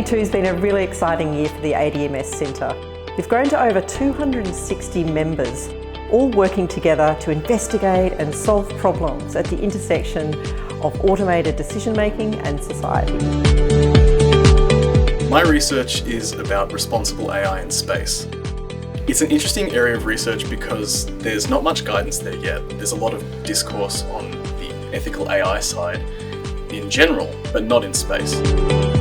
2022 has been a really exciting year for the ADM+S Centre. We've grown to over 260 members, all working together to investigate and solve problems at the intersection of automated decision-making and society. My research is about responsible AI in space. It's an interesting area of research because there's not much guidance there yet. There's a lot of discourse on the ethical AI side in general, but not in space.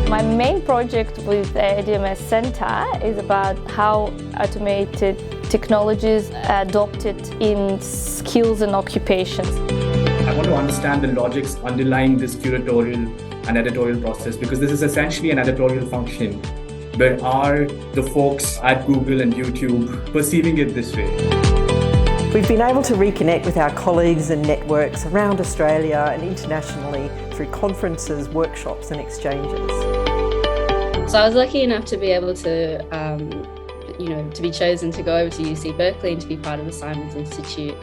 My main project with the ADM+S Centre is about how automated technologies are adopted in skills and occupations. I want to understand the logics underlying this curatorial and editorial process, because this is essentially an editorial function. But are the folks at Google and YouTube perceiving it this way? We've been able to reconnect with our colleagues and networks around Australia and internationally through conferences, workshops and exchanges. So I was lucky enough to be able to, to be chosen to go over to UC Berkeley and to be part of the Simons Institute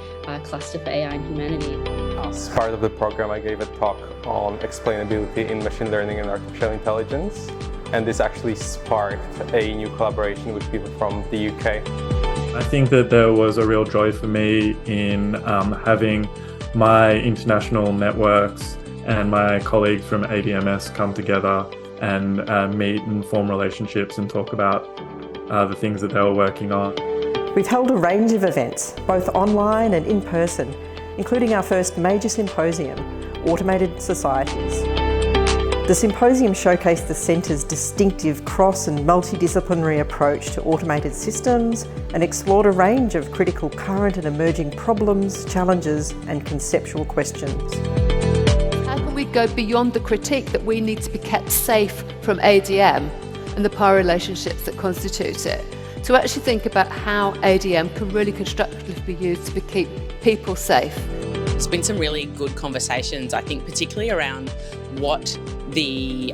Cluster for AI and Humanity. As part of the program, I gave a talk on explainability in machine learning and artificial intelligence. And this actually sparked a new collaboration with people from the UK. I think that there was a real joy for me in having my international networks and my colleagues from ADM+S come together and meet and form relationships and talk about the things that they were working on. We've held a range of events, both online and in person, including our first major symposium, Automated Societies. The symposium showcased the Centre's distinctive cross and multidisciplinary approach to automated systems and explored a range of critical current and emerging problems, challenges and conceptual questions. How can we go beyond the critique that we need to be kept safe from ADM and the power relationships that constitute it, to actually think about how ADM can really constructively be used to keep people safe? There's been some really good conversations, I think, particularly around what the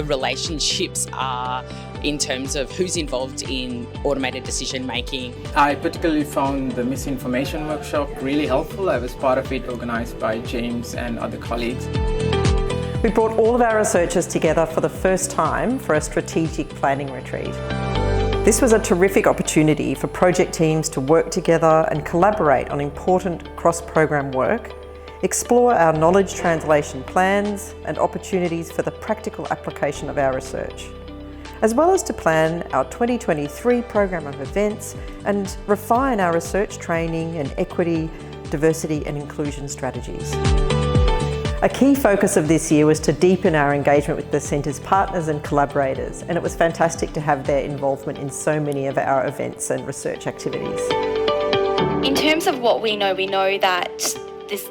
relationships are in terms of who's involved in automated decision making. I particularly found the misinformation workshop really helpful. I was part of it, organised by James and other colleagues. We brought all of our researchers together for the first time for a strategic planning retreat. This was a terrific opportunity for project teams to work together and collaborate on important cross-program work, explore our knowledge translation plans and opportunities for the practical application of our research, as well as to plan our 2023 program of events and refine our research training and equity, diversity and inclusion strategies. A key focus of this year was to deepen our engagement with the Centre's partners and collaborators, and it was fantastic to have their involvement in so many of our events and research activities. In terms of what we know that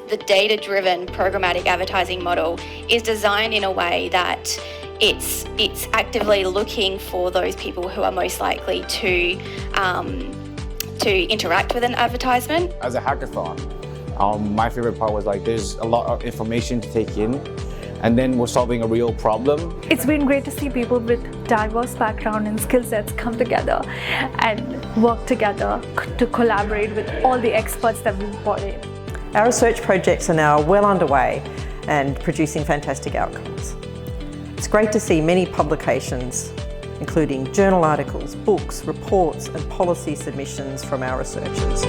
the data-driven programmatic advertising model is designed in a way that it's actively looking for those people who are most likely to interact with an advertisement. As a hackathon, my favorite part was there's a lot of information to take in, and then we're solving a real problem. It's been great to see people with diverse background and skill sets come together and work together to collaborate with all the experts that we've brought in. Our research projects are now well underway and producing fantastic outcomes. It's great to see many publications, including journal articles, books, reports and policy submissions from our researchers.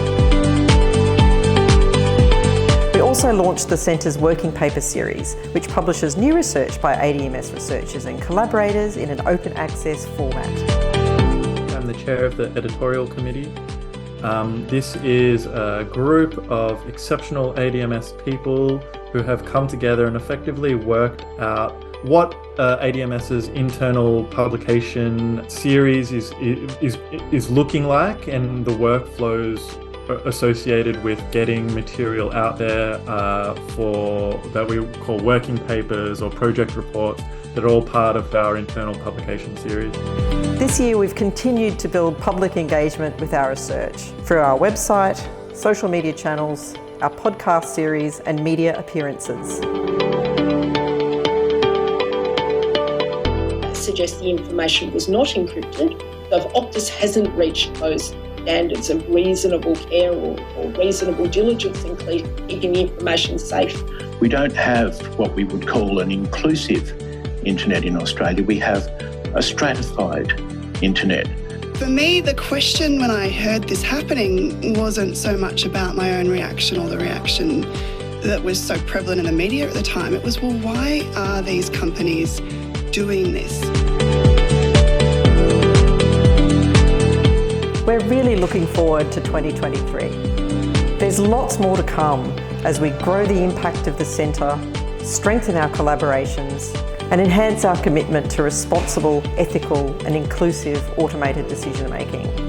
We also launched the Centre's Working Paper series, which publishes new research by ADM+S researchers and collaborators in an open access format. I'm the chair of the editorial committee. This is a group of exceptional ADM+S people who have come together and effectively worked out what ADM+S's internal publication series is looking like, and the workflows associated with getting material out there for that we call working papers or project reports that are all part of our internal publication series. This year we've continued to build public engagement with our research through our website, social media channels, our podcast series and media appearances. Suggest the information was not encrypted, so if Optus hasn't reached those standards of reasonable care or reasonable diligence in keeping the information safe. We don't have what we would call an inclusive internet in Australia. We have a stratified internet. For me, the question when I heard this happening wasn't so much about my own reaction or the reaction that was so prevalent in the media at the time. It was, well, why are these companies doing this? We're really looking forward to 2023. There's lots more to come as we grow the impact of the Centre, strengthen our collaborations, and enhance our commitment to responsible, ethical and inclusive automated decision making.